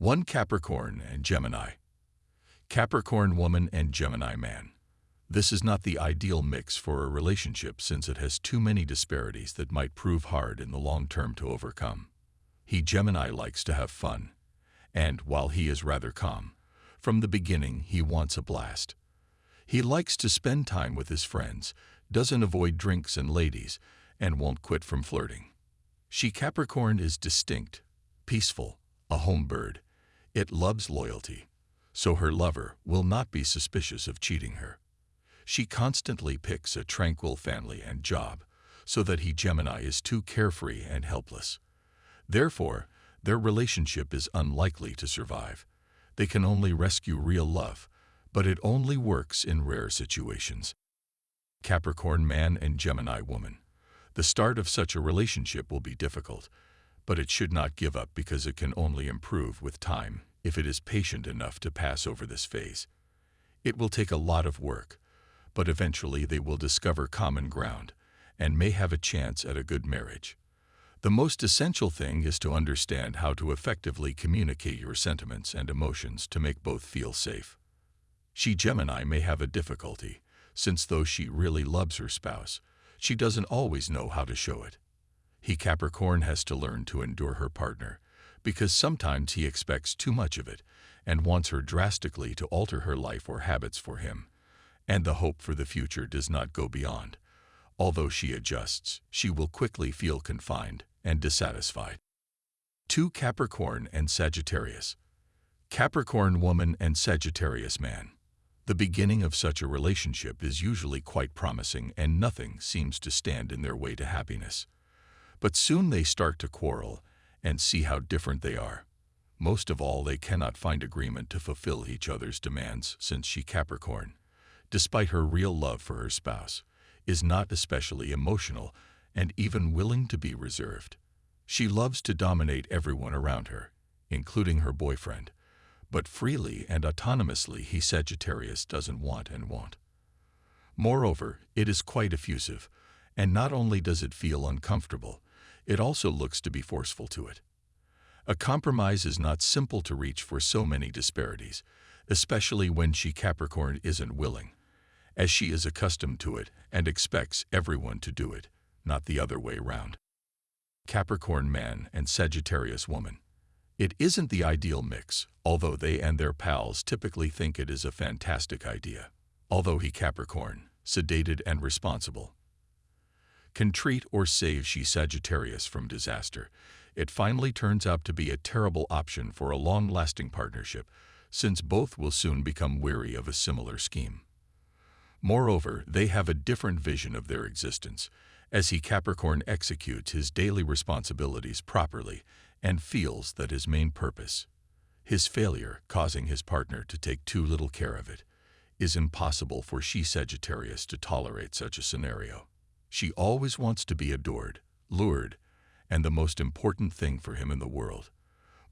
1. Capricorn and Gemini. Capricorn woman and Gemini man. This is not the ideal mix for a relationship since it has too many disparities that might prove hard in the long term to overcome. Gemini likes to have fun, and while he is rather calm, from the beginning he wants a blast. He likes to spend time with his friends, doesn't avoid drinks and ladies, and won't quit from flirting. Capricorn is distinct, peaceful, a home bird. It loves loyalty, so her lover will not be suspicious of cheating her. She constantly picks a tranquil family and job, so that Gemini is too carefree and helpless. Therefore, their relationship is unlikely to survive. They can only rescue real love, but it only works in rare situations. Capricorn man and Gemini woman. The start of such a relationship will be difficult, but it should not give up because it can only improve with time if it is patient enough to pass over this phase. It will take a lot of work, but eventually they will discover common ground and may have a chance at a good marriage. The most essential thing is to understand how to effectively communicate your sentiments and emotions to make both feel safe. Gemini may have a difficulty, since though she really loves her spouse, she doesn't always know how to show it. Capricorn has to learn to endure her partner, because sometimes he expects too much of it and wants her drastically to alter her life or habits for him, and the hope for the future does not go beyond. Although she adjusts, she will quickly feel confined and dissatisfied. 2. Capricorn and Sagittarius. Capricorn woman and Sagittarius man. The beginning of such a relationship is usually quite promising and nothing seems to stand in their way to happiness. But soon they start to quarrel and see how different they are. Most of all, they cannot find agreement to fulfill each other's demands since Capricorn, despite her real love for her spouse, is not especially emotional and even willing to be reserved. She loves to dominate everyone around her, including her boyfriend, but freely and autonomously Sagittarius doesn't want and won't. Moreover, it is quite effusive, and not only does it feel uncomfortable, it also looks to be forceful to it. A compromise is not simple to reach for so many disparities, especially when Capricorn isn't willing, as she is accustomed to it and expects everyone to do it, not the other way round. Capricorn man and Sagittarius woman. It isn't the ideal mix, although they and their pals typically think it is a fantastic idea. Although Capricorn, sedated and responsible, can treat or save Sagittarius from disaster, it finally turns out to be a terrible option for a long-lasting partnership, since both will soon become weary of a similar scheme. Moreover, they have a different vision of their existence, as Capricorn executes his daily responsibilities properly and feels that his main purpose, his failure causing his partner to take too little care of it, is impossible for Sagittarius to tolerate such a scenario. She always wants to be adored, lured, and the most important thing for him in the world,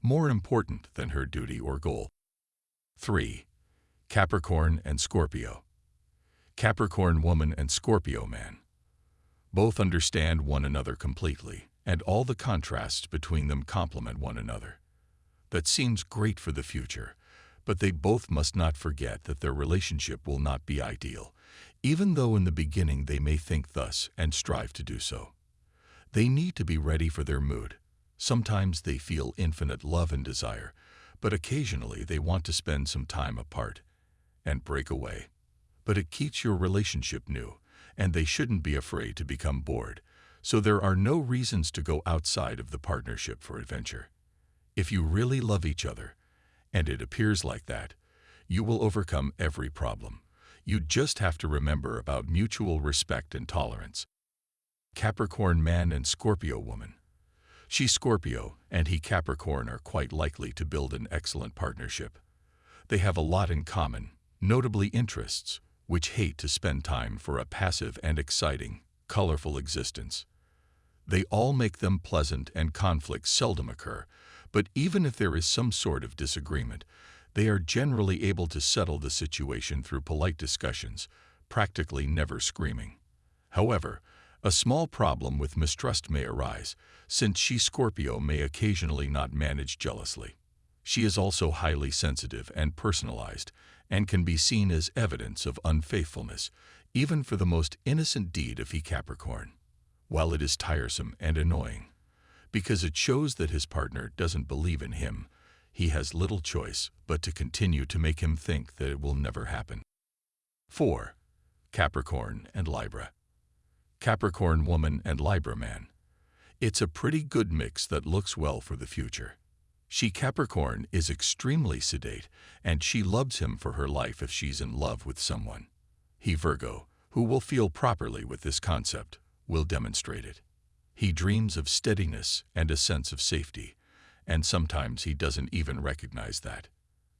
more important than her duty or goal. 3. Capricorn and Scorpio. Capricorn woman and Scorpio man. Both understand one another completely, and all the contrasts between them complement one another. That seems great for the future, but they both must not forget that their relationship will not be ideal, even though in the beginning they may think thus and strive to do so. They need to be ready for their mood. Sometimes they feel infinite love and desire, but occasionally they want to spend some time apart and break away. But it keeps your relationship new, and they shouldn't be afraid to become bored, so there are no reasons to go outside of the partnership for adventure. If you really love each other, and it appears like that, you will overcome every problem. You just have to remember about mutual respect and tolerance. Capricorn man and Scorpio woman. Scorpio and Capricorn are quite likely to build an excellent partnership. They have a lot in common, notably interests, which hate to spend time for a passive and exciting, colorful existence. They all make them pleasant and conflicts seldom occur, but even if there is some sort of disagreement, they are generally able to settle the situation through polite discussions, practically never screaming. However, a small problem with mistrust may arise, since Scorpio may occasionally not manage jealously. She is also highly sensitive and personalized, and can be seen as evidence of unfaithfulness, even for the most innocent deed of Capricorn. While it is tiresome and annoying, because it shows that his partner doesn't believe in him, he has little choice but to continue to make him think that it will never happen. 4. Capricorn and Libra. Capricorn woman and Libra man. It's a pretty good mix that looks well for the future. She Capricorn is extremely sedate, and she loves him for her life if she's in love with someone. He Virgo, who will feel properly with this concept, will demonstrate it. He dreams of steadiness and a sense of safety, and sometimes he doesn't even recognize that.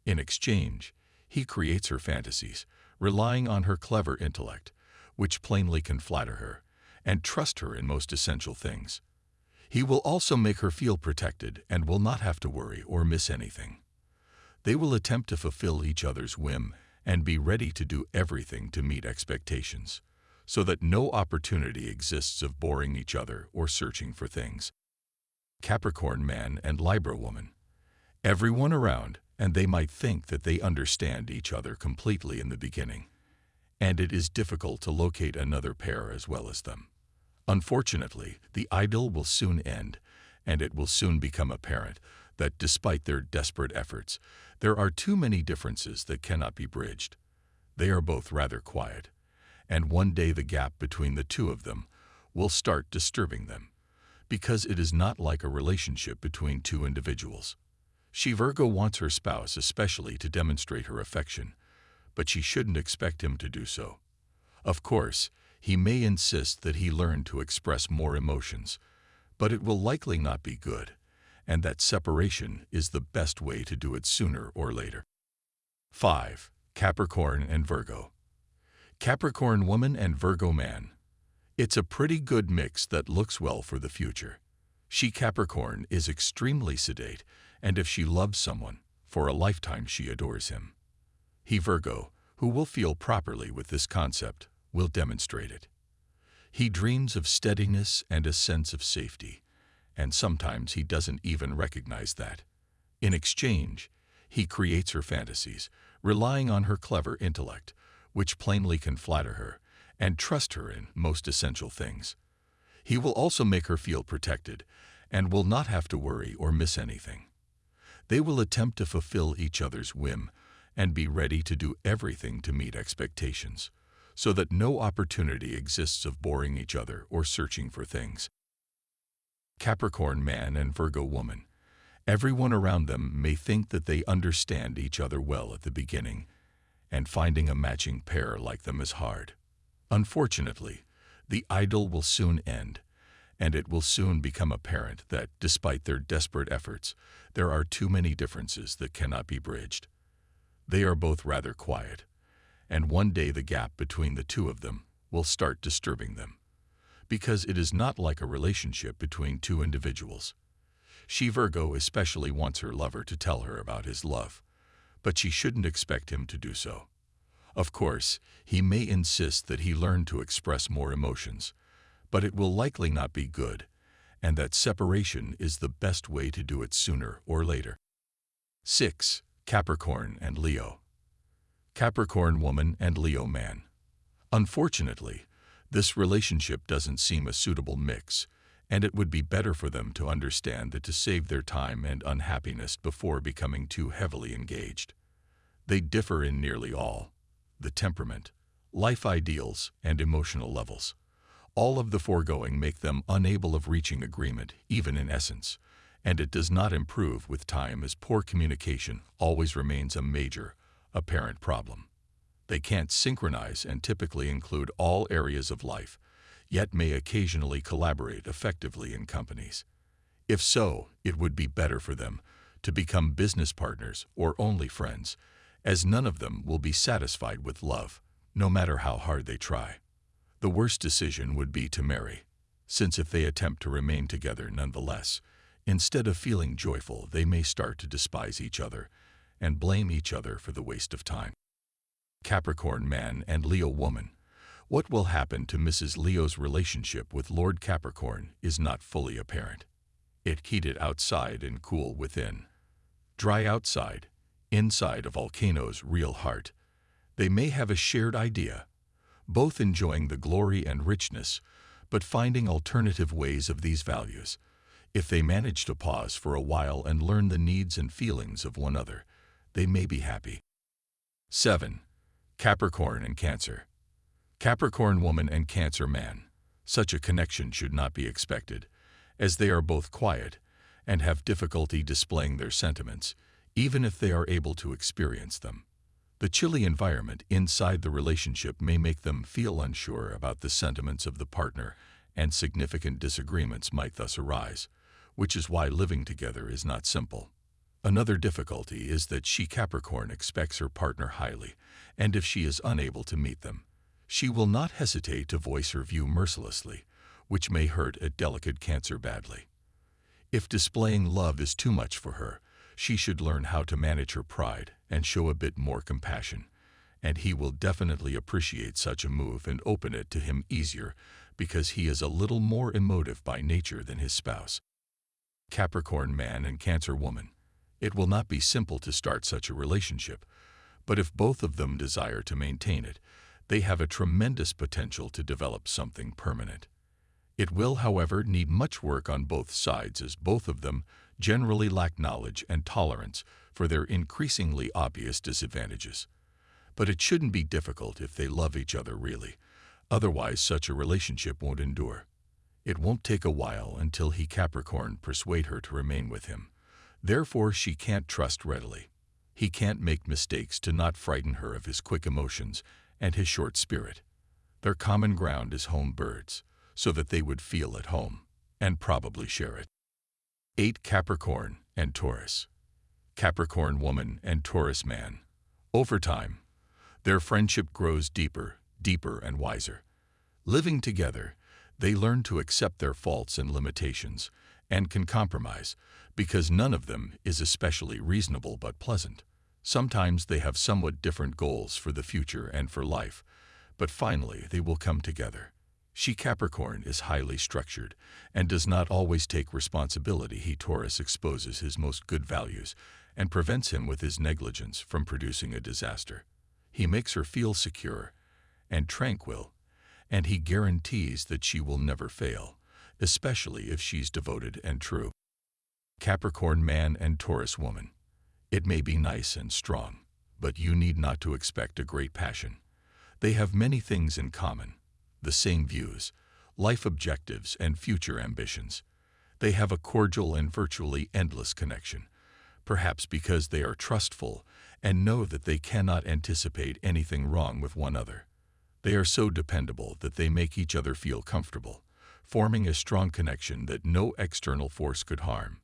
In exchange, he creates her fantasies, relying on her clever intellect, which plainly can flatter her, and trust her in most essential things. He will also make her feel protected and will not have to worry or miss anything. They will attempt to fulfill each other's whim and be ready to do everything to meet expectations, so that no opportunity exists of boring each other or searching for things. Capricorn man and Libra woman. Everyone around, and they might think that they understand each other completely in the beginning, and it is difficult to locate another pair as well as them. Unfortunately, the idyll will soon end, and it will soon become apparent that despite their desperate efforts, there are too many differences that cannot be bridged. They are both rather quiet, and one day the gap between the two of them will start disturbing them, because it is not like a relationship between two individuals. She Virgo wants her spouse especially to demonstrate her affection, but she shouldn't expect him to do so. Of course, he may insist that he learn to express more emotions, but it will likely not be good, and that separation is the best way to do it sooner or later. 5. Capricorn and Virgo. Capricorn woman and Virgo man. It's a pretty good mix that looks well for the future. She Capricorn is extremely sedate, and if she loves someone, for a lifetime she adores him. He Virgo, who will feel properly with this concept, will demonstrate it. He dreams of steadiness and a sense of safety, and sometimes he doesn't even recognize that. In exchange, he creates her fantasies, relying on her clever intellect, which plainly can flatter her, and trust her in most essential things. He will also make her feel protected, and will not have to worry or miss anything. They will attempt to fulfill each other's whim, and be ready to do everything to meet expectations, so that no opportunity exists of boring each other or searching for things. Capricorn man and Virgo woman. Everyone around them may think that they understand each other well at the beginning, and finding a matching pair like them is hard. Unfortunately, the idyll will soon end, and it will soon become apparent that, despite their desperate efforts, there are too many differences that cannot be bridged. They are both rather quiet, and one day the gap between the two of them will start disturbing them, because it is not like a relationship between two individuals. She Virgo especially wants her lover to tell her about his love, but she shouldn't expect him to do so. Of course, he may insist that he learn to express more emotions, but it will likely not be good, and that separation is the best way to do it sooner or later. 6. Capricorn and Leo. Capricorn woman and Leo man. Unfortunately, this relationship doesn't seem a suitable mix, and it would be better for them to understand that to save their time and unhappiness before becoming too heavily engaged. They differ in nearly all: the temperament, life ideals, and emotional levels. All of the foregoing make them unable of reaching agreement, even in essence, and it does not improve with time as poor communication always remains a major, apparent problem. They can't synchronize and typically include all areas of life, yet may occasionally collaborate effectively in companies. If so, it would be better for them to become business partners or only friends, as none of them will be satisfied with love, no matter how hard they try. The worst decision would be to marry, since if they attempt to remain together nonetheless, instead of feeling joyful, they may start to despise each other and blame each other for the waste of time. Capricorn man and Leo woman. What will happen to Mrs. Leo's relationship with Lord Capricorn is not fully apparent. It heated outside and cool within. Dry outside, inside a volcano's real heart. They may have a shared idea, both enjoying the glory and richness, but finding alternative ways of these values. If they manage to pause for a while and learn the needs and feelings of one another, they may be happy. 7. Capricorn and Cancer. Capricorn woman and Cancer man. Such a connection should not be expected, as they are both quiet and have difficulty displaying their sentiments, even if they are able to experience them. The chilly environment inside the relationship may make them feel unsure about the sentiments of the partner, and significant disagreements might thus arise, which is why living together is not simple. Another difficulty is that Capricorn expects her partner highly, and if she is unable to meet them, she will not hesitate to voice her view mercilessly, which may hurt a delicate Cancer badly. If displaying love is too much for her, she should learn how to manage her pride and show a bit more compassion, and he will definitely appreciate such a move and open it to him easier because he is a little more emotive by nature than his spouse. Capricorn man and Cancer woman. It will not be simple to start such a relationship, but if both of them desire to maintain it, they have a tremendous potential to develop something permanent. It will, however, need much work on both sides, as both of them generally lack knowledge and tolerance for their increasingly obvious disadvantages. But it shouldn't be difficult if they love each other really, otherwise such a relationship won't endure. It won't take a while until Capricorn persuade her to remain with him. Therefore she can't trust readily. He can't make mistakes to not frighten her of his quick emotions and his short spirit. Their common ground is home birds, so that they would feel at home, and probably share it. 8. Capricorn and Taurus. Capricorn woman and Taurus man. Over time, their friendship grows deeper and wiser. Living together, they learn to accept their faults and limitations, and can compromise, because none of them is especially reasonable but pleasant. Sometimes they have somewhat different goals for the future and for life, but finally they will come together. Capricorn is highly structured and does not always take responsibility. Taurus exposes his most good values and prevents him with his negligence from producing a disaster. He makes her feel secure and tranquil, and he guarantees that she will never fail, especially if she's devoted and true. Capricorn man and Taurus woman. It may be nice and strong, but you need not to expect a great passion. They have many things in common. The same views, life objectives, and future ambitions. They have a cordial and virtually endless connection, perhaps because they are trustful and know that they cannot anticipate anything wrong with one another. They are so dependable that they make each other feel comfortable, forming a strong connection that no external force could harm.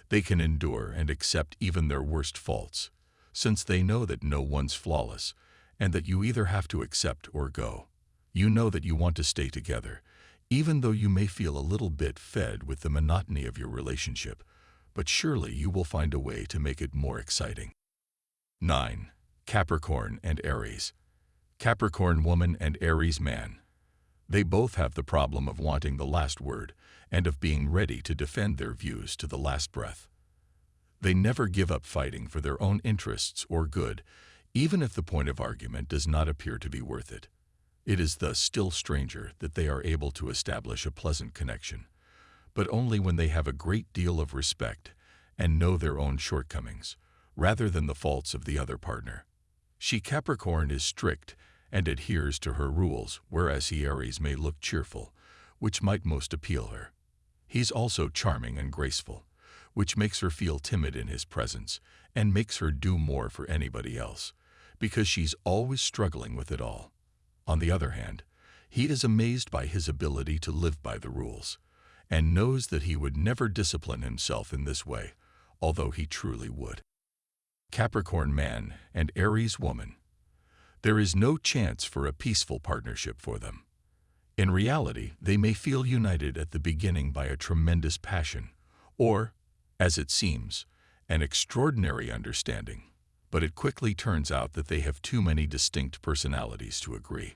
They can endure and accept even their worst faults, since they know that no one's flawless and that you either have to accept or go. You know that you want to stay together, even though you may feel a little bit fed with the monotony of your relationship, but surely you will find a way to make it more exciting. 9. Capricorn and Aries. Capricorn woman and Aries man. They both have the problem of wanting the last word and of being ready to defend their views to the last breath. They never give up fighting for their own interests or good, even if the point of argument does not appear to be worth it. It is thus still stranger that they are able to establish a pleasant connection, but only when they have a great deal of respect and know their own shortcomings, rather than the faults of the other partner. Capricorn is strict and adheres to her rules, whereas Aries may look cheerful, which might most appeal her. He's also charming and graceful, which makes her feel timid in his presence and makes her do more for anybody else, because she's always struggling with it all. On the other hand, he is amazed by his ability to live by the rules, and knows that he would never discipline himself in this way, although he truly would. Capricorn man and Aries woman. There is no chance for a peaceful partnership for them. In reality, they may feel united at the beginning by a tremendous passion, or, as it seems, an extraordinary understanding, but it quickly turns out that they have too many distinct personalities to agree.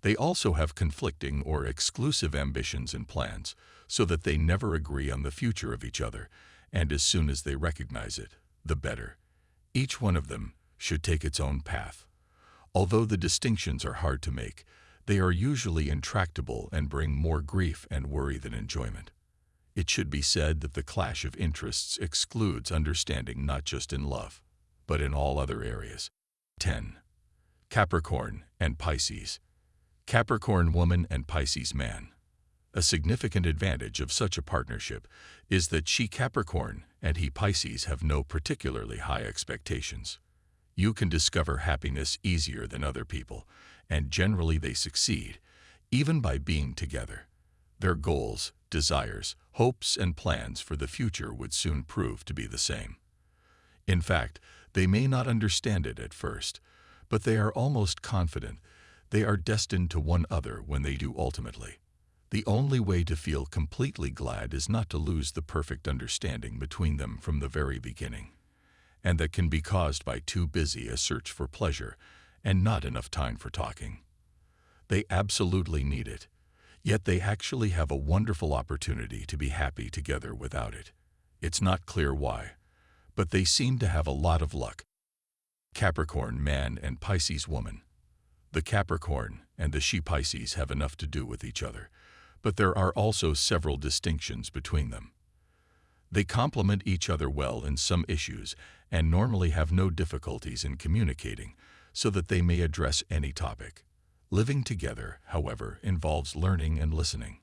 They also have conflicting or exclusive ambitions and plans, so that they never agree on the future of each other, and as soon as they recognize it, the better. Each one of them should take its own path. Although the distinctions are hard to make, they are usually intractable and bring more grief and worry than enjoyment. It should be said that the clash of interests excludes understanding not just in love, but in all other areas. 10. Capricorn and Pisces. Capricorn woman and Pisces man. A significant advantage of such a partnership is that she Capricorn and he Pisces have no particularly high expectations. You can discover happiness easier than other people, and generally they succeed, even by being together. Their goals, desires, hopes, and plans for the future would soon prove to be the same. In fact, they may not understand it at first, but they are almost confident they are destined to one another when they do ultimately. The only way to feel completely glad is not to lose the perfect understanding between them from the very beginning, and that can be caused by too busy a search for pleasure and not enough time for talking. They absolutely need it, yet they actually have a wonderful opportunity to be happy together without it. It's not clear why, but they seem to have a lot of luck. Capricorn man and Pisces woman. The Capricorn and the she Pisces have enough to do with each other, but there are also several distinctions between them. They complement each other well in some issues and normally have no difficulties in communicating, so that they may address any topic. Living together, however, involves learning and listening.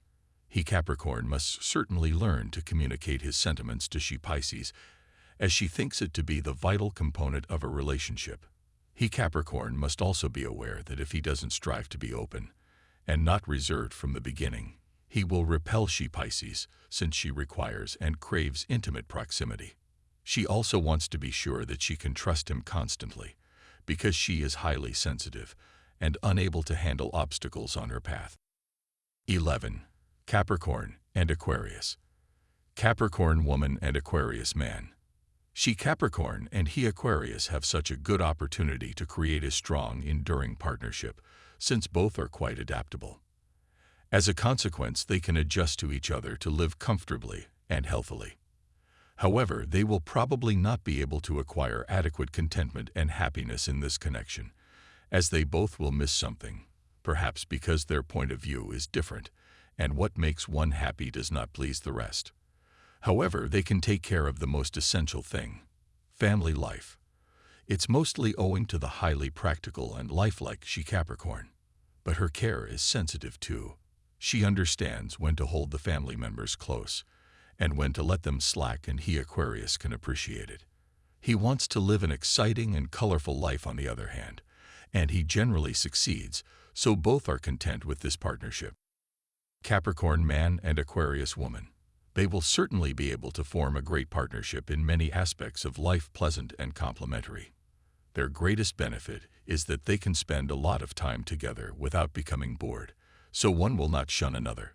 He Capricorn must certainly learn to communicate his sentiments to she Pisces, as she thinks it to be the vital component of a relationship. He Capricorn must also be aware that if he doesn't strive to be open and not reserved from the beginning, he will repel she Pisces, since she requires and craves intimate proximity. She also wants to be sure that she can trust him constantly, because she is highly sensitive and unable to handle obstacles on her path. 11. Capricorn and Aquarius. Capricorn woman and Aquarius man. She Capricorn and he Aquarius have such a good opportunity to create a strong, enduring partnership, since both are quite adaptable. As a consequence, they can adjust to each other to live comfortably and healthily. However, they will probably not be able to acquire adequate contentment and happiness in this connection, as they both will miss something, perhaps because their point of view is different, and what makes one happy does not please the rest. However, they can take care of the most essential thing, family life. It's mostly owing to the highly practical and lifelike she Capricorn, but her care is sensitive too. She understands when to hold the family members close, and when to let them slack, and he Aquarius can appreciate it. He wants to live an exciting and colorful life on the other hand, and he generally succeeds, so both are content with this partnership. Capricorn man and Aquarius woman. They will certainly be able to form a great partnership in many aspects of life, pleasant and complementary. Their greatest benefit is that they can spend a lot of time together without becoming bored, so one will not shun another.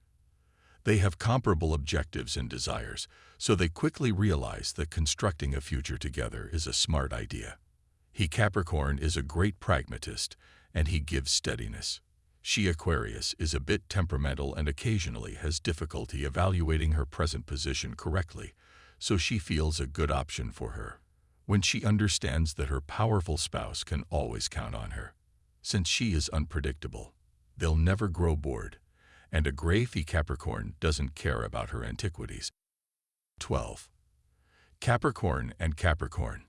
They have comparable objectives and desires, so they quickly realize that constructing a future together is a smart idea. He Capricorn is a great pragmatist, and he gives steadiness. She Aquarius is a bit temperamental and occasionally has difficulty evaluating her present position correctly, so she feels a good option for her when she understands that her powerful spouse can always count on her. Since she is unpredictable, they'll never grow bored, and a gray Capricorn doesn't care about her antiquities. 12. Capricorn and Capricorn.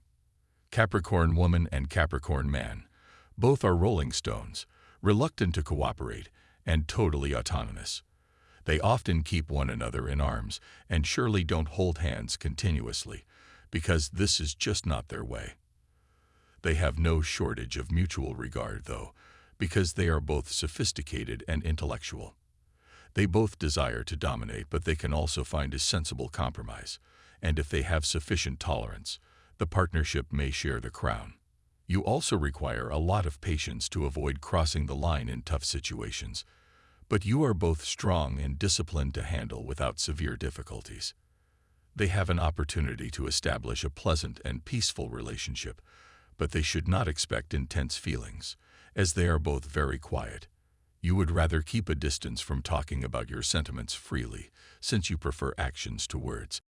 Capricorn woman and Capricorn man. Both are rolling stones, reluctant to cooperate, and totally autonomous. They often keep one another in arms and surely don't hold hands continuously, because this is just not their way. They have no shortage of mutual regard, though, because they are both sophisticated and intellectual. They both desire to dominate, but they can also find a sensible compromise, and if they have sufficient tolerance, the partnership may share the crown. You also require a lot of patience to avoid crossing the line in tough situations, but you are both strong and disciplined to handle without severe difficulties. They have an opportunity to establish a pleasant and peaceful relationship, but they should not expect intense feelings, as they are both very quiet. You would rather keep a distance from talking about your sentiments freely, since you prefer actions to words.